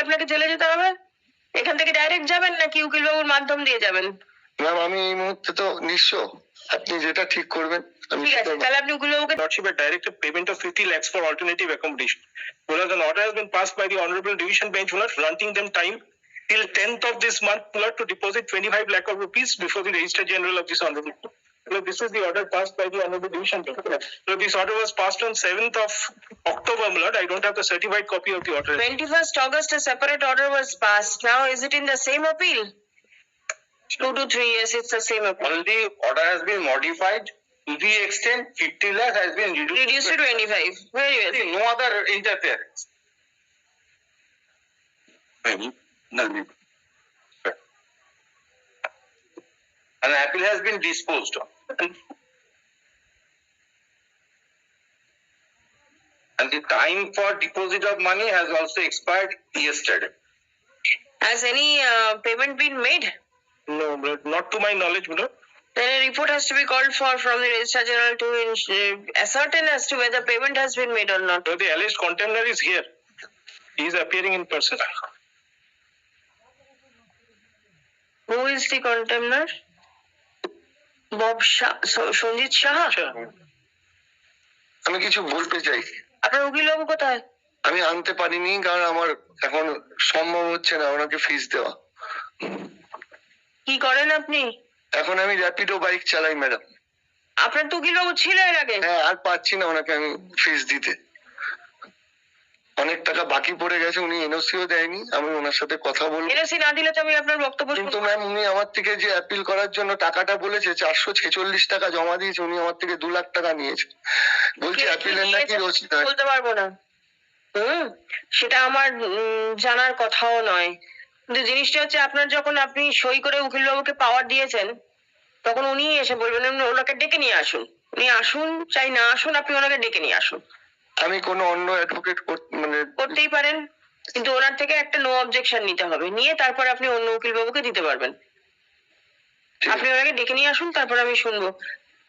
আপনাকে জেলে যেতে হবে? এখান থেকে ডাইরেক্ট যাবেন নাকি উকিল বাবুর মাধ্যম দিয়ে যাবেন? ম্যাম আমি এই মুহূর্তে তো নিঃস্ব, আপনি যেটা ঠিক করবেন। ঠিক আছে, তাহলে আপনি উকিল বাবুকে Lordship had directed payment of 50 lakhs for alternative accommodation. Whereas an order has been passed by the Honorable Division Bench, granting them time till 10th of this month to deposit 25 lakh of rupees before the Registrar General of this Honorable Court. So this is the order passed by the Honorable Division Bench. So this order was passed on 7th of October, my lord. I don't have the certified copy of the order. 21st August, a separate order was passed. Now, is it in the same appeal? 2 to 3 years, it's the same appeal. Only order has been modified to the extent 50 lakh has been Reduced to 25. Very well. No other interference. An appeal has been disposed of. And the time for deposit of money has also expired yesterday. Has any payment been made? No, not to my knowledge, my lord. Then a report has to be called for from the Registrar General to ascertain as to whether payment has been made or not. So the alleged contemner is here. He is appearing in person. Who is the contemner? Bob Shah, Sanjit Shah. আমি কিছু বলতে চাই। আপনার উকিল বাবু কোথায়? আমি আনতে পারিনি কারণ আমার এখন সম্ভব হচ্ছে না ওনাকে ফিস দেওয়া। কি করেন আপনি? এখন আমি র্যাপিডো বাইক চালাই ম্যাডাম। আপনার তো উকিল বাবু ছিল এর আগে। হ্যাঁ, আর পাচ্ছি না ওনাকে আমি ফিস দিতে। অনেক টাকা বাকি পড়ে গেছে, উনি এনওসিও দেয়নি, আমি ওনার সাথে কথা বলবো। এনওসি না দিলে তো আমি আপনার বক্তব্য শুনবো। কিন্তু ম্যাম উনি আমার থেকে যে অ্যাপিল করার জন্য টাকাটা বলেছে 446 টাকা জমা দিয়েছে, উনি আমার থেকে 2 লাখ টাকা নিয়েছে। বলছি অ্যাপিলের নাকি রসিদ বলতে পারবো না। সেটা আমার জানার কথাও নয়। কিন্তু জিনিসটা হচ্ছে আপনার যখন আপনি সই করে উকিল বাবুকে পাওয়ার দিয়েছেন তখন উনি এসে বলবেন ওনাকে ডেকে নিয়ে আসুন। উনি আসুন চাই না আসুন, আপনি ওনাকে ডেকে নিয়ে আসুন। আমি কোনো অন্য অ্যাডভোকেট মানে করতেই পারেন, কিন্তু ওনার থেকে একটা নো অবজেকশন নিতে হবে, নিয়ে তারপর আপনি অন্য উকিল বাবুকে দিতে পারবেন। আপনি ওনাকে ডেকে নিয়ে আসুন, তারপর আমি শুনবো।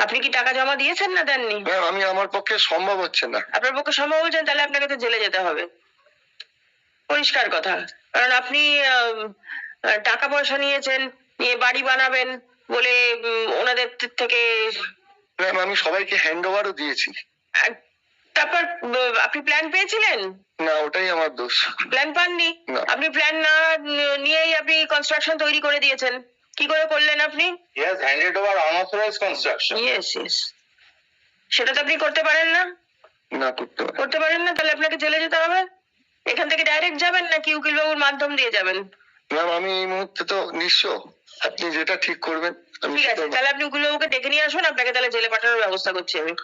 আপনি কি টাকা জমা দিয়েছেন না দেননি? ম্যাম আমি আমার পক্ষে সম্ভব হচ্ছে না। আপনার পক্ষে সম্ভব হচ্ছে না, তাহলে আপনাকে তো জেলে যেতে হবে, পরিষ্কার কথা। কারণ আপনি টাকা পয়সা নিয়েছেন, নিয়ে বাড়ি বানাবেন বলে ওনাদের থেকে। ম্যাম আমি সবাইকে হ্যান্ড ওভারও দিয়েছি। তারপর আপনি প্ল্যান পেয়েছিলেন? না, ওটাই আমার দোষ। প্ল্যান পাননি? আপনি প্ল্যান না নিয়েই আপনি কনস্ট্রাকশন তৈরি করে দিয়েছেন। কি করে করলেন আপনি? He has handed over unauthorized construction. Yes, yes. সেটা তো আপনি করতে পারেন না? না, করতে পারেন না, তাহলে আপনাকে জেলে যেতে হবে। এখান থেকে ডাইরেক্ট যাবেন নাকি উকিল বাবুর মাধ্যম দিয়ে যাবেন? ম্যাম আমি এই মুহূর্তে তো নিঃস্ব, আপনি যেটা ঠিক করবেন। ঠিক আছে, তাহলে আপনি উকিল বাবুকে ডেকে নিয়ে আসুন, আপনাকে তাহলে জেলে পাঠানোর ব্যবস্থা করছি আমি।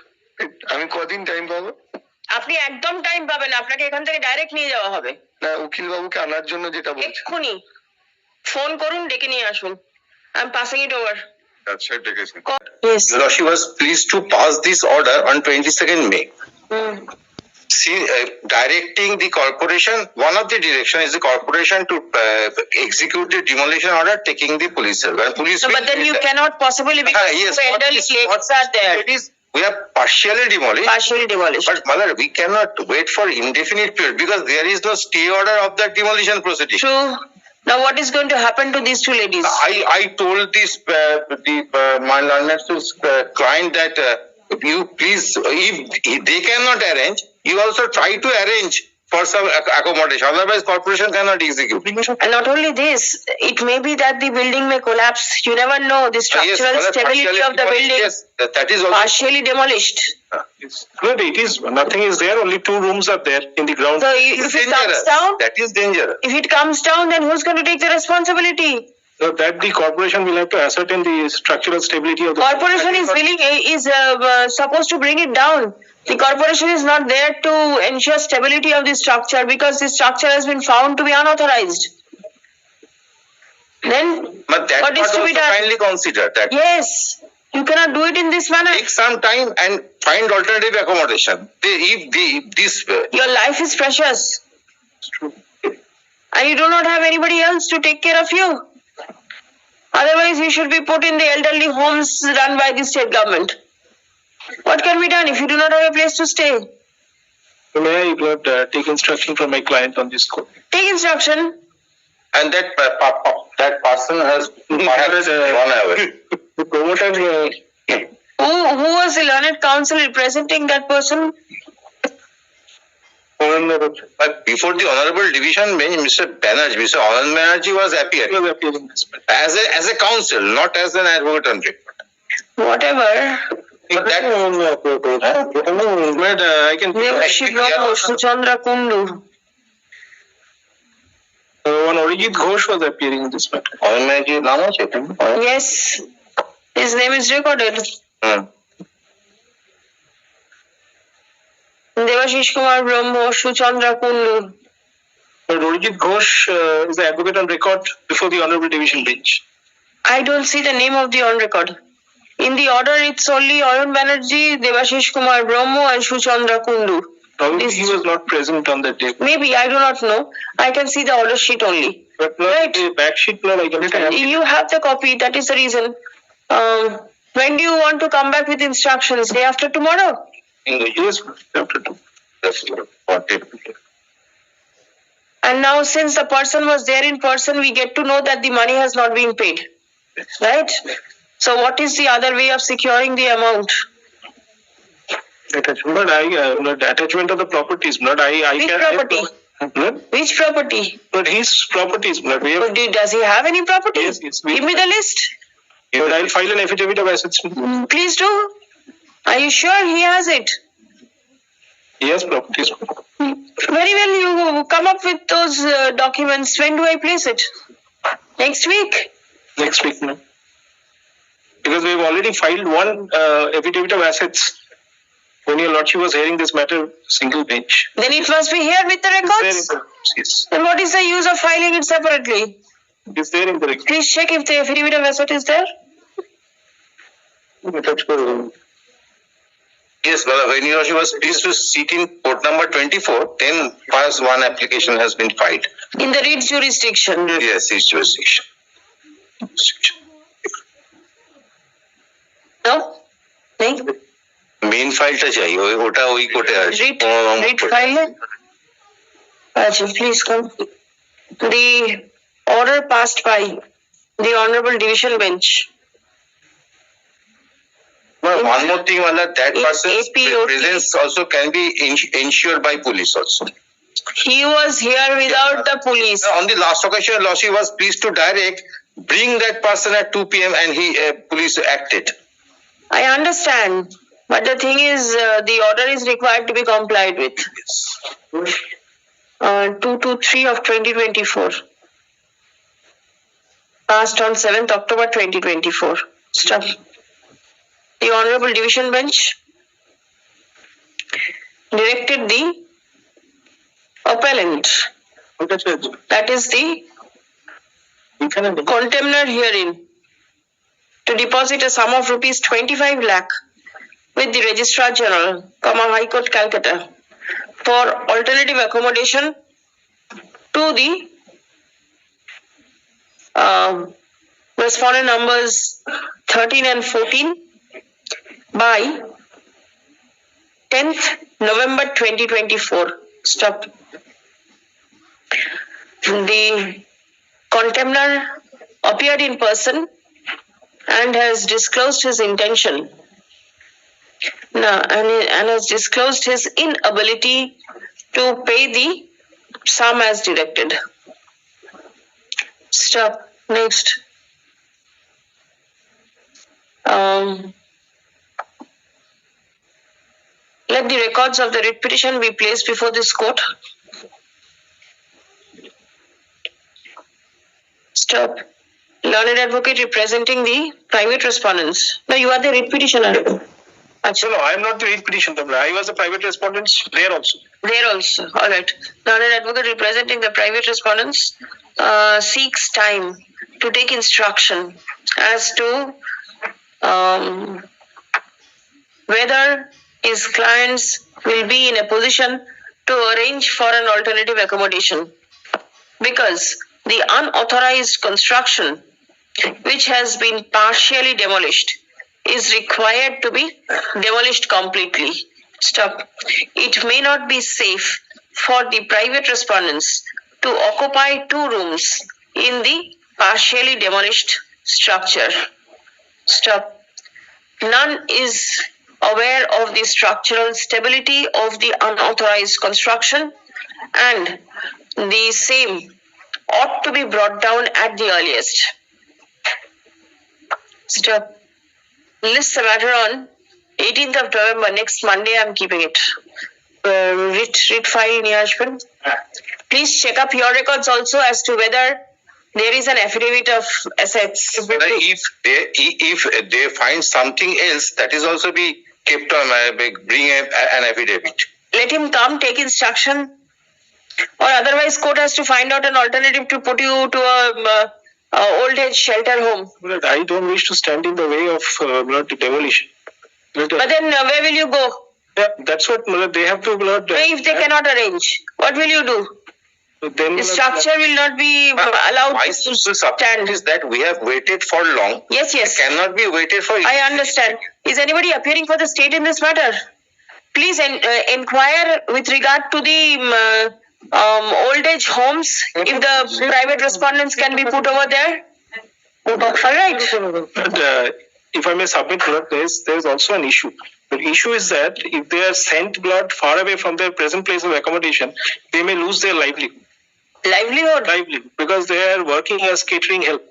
আমি কদিন টাইম পাবো? আপনি একদম টাইম পাবেন, আপনাকে এখান থেকে ডাইরেক্ট নিয়ে যাওয়া হবে। না, উকিল বাবুকে আনার জন্য যেটা বলছি। এক্ষুনি ফোন করুন, ডেকে নিয়ে আসুন। I am passing it over. That's right, Yes. Lordship was pleased to pass this order on 22nd May. See, directing the corporation, one of the direction is the corporation to execute the demolition order, taking the police cell. But then you cannot possibly, because yes, elderly ladies are there. It is, we have partially demolished. But Mother, we cannot wait for indefinite period because there is no stay order of that demolition proceeding. True. Now what is going to happen to these two ladies? I told this my learned client that you please, if they cannot arrange, you also try to arrange for some accommodation. Otherwise, corporation cannot execute. And not only this, it may be that the building may collapse. You never know. The structural stability of the building. Yes, that is also partially demolished. No, it is nothing is there. Only 2 rooms are there in the ground. So if it comes down, that is dangerous. If it comes down, then who's going to take the responsibility? So that the corporation will have to ascertain the structural stability of the corporation is supposed to bring it down. The corporation is not there to ensure stability of the structure because the structure has been found to be unauthorized. Then But that what is to be done? Kindly consider that. Yes, you cannot do it in this manner. Take some time and find alternative accommodation. Your life is precious. It's true. And you do not have anybody else to take care of you. Otherwise, you should be put in the elderly homes run by the state government. What can be done if you do not have a place to stay? May I take instruction from my client on this code? Take instruction. And that person has perhaps gone away. The promoter, Who was the learned counsel representing that person? But before the Honorable Division Bench, Mr. Anand Banerjee was appearing was appearing this matter. as a counsel, not as an advocate on record. Whatever. But that But I can. Suchandra Kundu. One Arijit Ghosh was appearing in this matter. Anand Banerjee नाम है Yes. His name is recorded. Devashish Kumar Brahmo, Suchandra Kundu. But Arijit Ghosh is the advocate on record before the Honorable Division Bench. I don't see the name of the on record. In the order, it's only Anand Banerjee, Devashish Kumar Brahmo, and Suchandra Kundu. Probably he was not present on that day. Maybe, I do not know. I can see the order sheet only. But not Right. the back sheet, no, I can You have the copy, that is the reason. When do you want to come back with instructions? Day after tomorrow? Yes, after two. That's what it. And now, since the person was there in person, we get to know that the money has not been paid. Right? So, what is the other way of securing the amount? Attachment. But the attachment of the properties, not I Which can. property? Not, Which property? but his properties, not we have. Does he have any property? Yes, yes, we- Give me the list. But I'll file an affidavit of assets. Please do. Are you sure he has it? Yes, properties. Very well, you come up with those documents. When do I place it? Next week? Next week, no. Because we've already filed one affidavit of assets when your lordship was hearing this matter, single bench. Then it must be here with the It's there in records. the records, yes. Then what is the use of filing it separately? It's there in the records. Please check if the affidavit of asset is there. Yes, well, when your lordship was pleased to seat in court number 24, then first one application has been filed. In the Reed jurisdiction. Yes, it's jurisdiction. No? नहीं? Main फाइलটা চাই ওটা ওই কোর্টে আছে Read file. Ajay, please come. The order passed by the Honorable Division Bench. Well, one more thing, Mala, that In person's APOT. presence also can be ensured by police also. He was here without the police. On the last occasion, lordship was pleased to direct, bring that person at 2 p.m. and police acted. I understand. But the thing is, the order is required to be complied with. 223 of 2024. Passed on 7th October 2024. Stop. The Honorable Division Bench directed the appellant, that is the contemner herein, to deposit a sum of rupees 25 lakh with the Registrar General, High Court, Calcutta, for alternative accommodation to the respondent numbers 13 and 14 by 10th November 2024. Stop. The contemner appeared in person and has disclosed his intention. And has disclosed his inability to pay the sum as directed. Stop. Next. Let the records of the writ petition be placed before this court. Stop. Learned advocate representing the private respondents. No, you are the writ petitioner. No, I am not the writ petitioner. I was a private respondent there also. There also. All right. Learned advocate representing the private respondents seeks time to take instruction as to whether his clients will be in a position to arrange for an alternative accommodation, because the unauthorized construction which has been partially demolished is required to be demolished completely Stop. It may not be safe for the private respondents to occupy 2 rooms in the partially demolished structure. Stop. None is aware of the structural stability of the unauthorized construction, and the same ought to be brought down at the earliest. Stop. List the matter on 18th of November, next Monday. I'm keeping it. Writ file নিয়ে আসবেন. Please check up your records also as to whether there is an affidavit of assets. If they find something else, that is also be kept on, bring an affidavit. Let him come, take instruction, or otherwise court has to find out an alternative to put you to a old age shelter home. But I don't wish to stand in the way of demolition. But then where will you go? Yeah, that's what they have to. If they cannot arrange, what will you do? Then The structure will not be allowed My to simple stand. subject is that we have waited for long. Yes, yes. Cannot be waited for. I understand. Is anybody appearing for the state in this matter? Please inquire with regard to the old age homes, if the private respondents can be put over there. All right. But if I may submit, there is also an issue. The issue is that if they are sent far away from their present place of accommodation, they may lose their livelihood. Livelihood. Because they are working as catering help.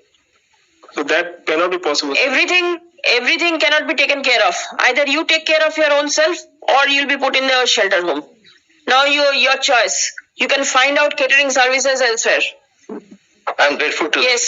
So that cannot be possible. Everything cannot be taken care of. Either you take care of your own self, or you'll be put in the shelter home. Now your choice. You can find out catering services elsewhere. I'm grateful to. Yes.